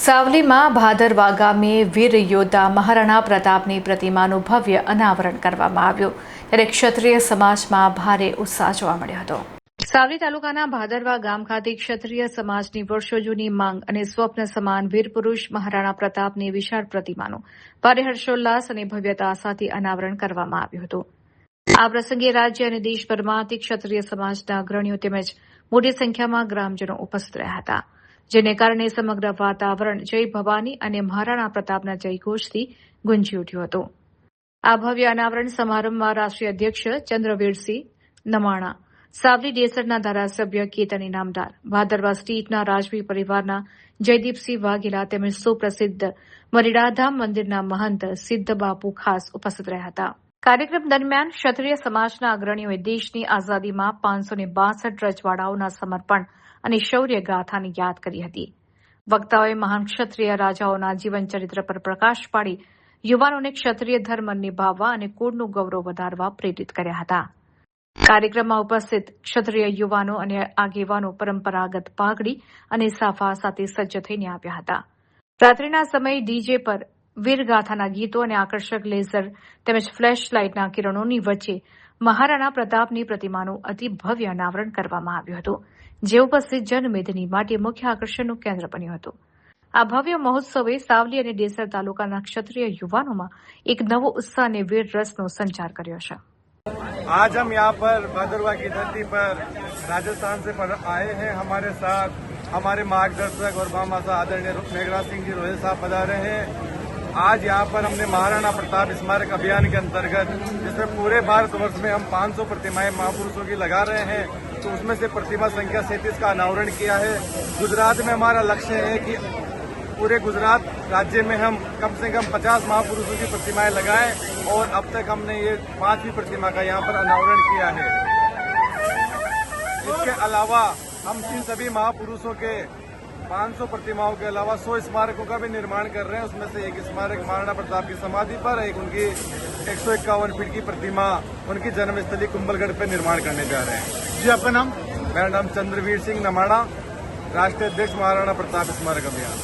સાવલીમાં ભાદરવા ગામે વીર યોદ્ધા મહારાણા પ્રતાપની પ્રતિમાનું ભવ્ય અનાવરણ કરવામાં આવ્યું ત્યારે ક્ષત્રિય સમાજમાં ભારે ઉત્સાહ જોવા મળ્યો હતો। સાવલી તાલુકાના ભાદરવા ગામ ખાતે ક્ષત્રિય સમાજની વર્ષો જૂની માંગ અને સ્વપ્ન સમાન વીર પુરુષ મહારાણા પ્રતાપની વિશાળ પ્રતિમાનું ભારે હર્ષોલ્લાસ અને ભવ્યતા સાથે અનાવરણ કરવામાં આવ્યું હતું। આ પ્રસંગે રાજ્ય અને દેશભરમાંથી ક્ષત્રિય સમાજના અગ્રણીઓ તેમજ મોટી સંખ્યામાં ગ્રામજનો ઉપસ્થિત રહ્યા હતા, જેને કારણે સમગ્ર વાતાવરણ જય ભવાની અને મહારાણા પ્રતાપના જયઘોષથી ગુંજી ઉઠ્યું હતું। આ ભવ્ય અનાવરણ સમારંભમાં રાષ્ટ્રીય અધ્યક્ષ ચંદ્રવીરસિંહ નમાણા, સાવલી ડેસરના ધારાસભ્ય કેતન ઇનામદાર, ભાદરવા સ્ટેટના રાજવી પરિવારના જયદીપસિંહ વાઘેલા તેમજ સુપ્રસિદ્ધ મરીડાધામ મંદિરના મહંત સિદ્ધ બાપુ ખાસ ઉપસ્થિત રહ્યા હતા। કાર્યક્રમ દરમિયાન ક્ષત્રિય સમાજના અગ્રણીઓએ દેશની આઝાદીમાં 562 રજવાડાઓના સમર્પણ અને શૌર્ય ગાથાને યાદ કરી હતી। વક્તાઓએ મહાન ક્ષત્રિય રાજાઓના જીવનચરિત્ર પર પ્રકાશ પાડી યુવાનોને ક્ષત્રિય ધર્મ નિભાવવા અને કુળનું ગૌરવ વધારવા પ્રેરિત કર્યા હતા। કાર્યક્રમમાં ઉપસ્થિત ક્ષત્રિય યુવાનો અને આગેવાનો પરંપરાગત પાઘડી અને સાફા સાથે સજ્જ થઈને આવ્યા હતા। રાત્રિના સમયે ડીજે પર વીરગાથાના ગીતો અને આકર્ષક લેઝર તેમજ ફ્લેશ લાઇટના કિરણોની વચ્ચે મહારાણા પ્રતાપની પ્રતિમાનું અતિ ભવ્ય અનાવરણ કરવામાં આવ્યું હતું, જે ઉપસ્થિત જનમેદની માટે મુખ્ય આકર્ષણનું કેન્દ્ર બન્યું હતું। આ ભવ્ય મહોત્સવે સાવલી અને ડેસર તાલુકાના ક્ષત્રિય યુવાનોમાં એક નવો ઉત્સાહ અને વીર રસનો સંચાર કર્યો છે। आज हम यहाँ पर भादरवा की धरती पर राजस्थान से आए हैं। हमारे साथ हमारे मार्गदर्शक और मामासा आदरणीय मेघराज सिंह जी रोहिल साहब पधारे हैं। आज यहाँ पर हमने महाराणा प्रताप स्मारक अभियान के अंतर्गत, जिसमें पूरे भारतवर्ष में हम 500 प्रतिमाएं महापुरुषों की लगा रहे हैं, तो उसमें से प्रतिमा संख्या 37 का अनावरण किया है। गुजरात में हमारा लक्ष्य है कि पूरे गुजरात राज्य में हम कम से कम 50 महापुरुषों की प्रतिमाएं लगाएं, और अब तक हमने ये 5वीं प्रतिमा का यहाँ पर अनावरण किया है। इसके अलावा हम इन सभी महापुरुषों के 500 प्रतिमाओं के अलावा 100 स्मारकों का भी निर्माण कर रहे हैं। उसमें से एक स्मारक महाराणा प्रताप की समाधि पर, एक उनकी 151 फीट की प्रतिमा उनकी जन्मस्थली कुंभलगढ़ पर निर्माण करने जा रहे हैं। जी, आपका नाम? मेरा नाम चंद्रवीर सिंह नमाड़ा, राष्ट्रीय अध्यक्ष महाराणा प्रताप स्मारक अभियान।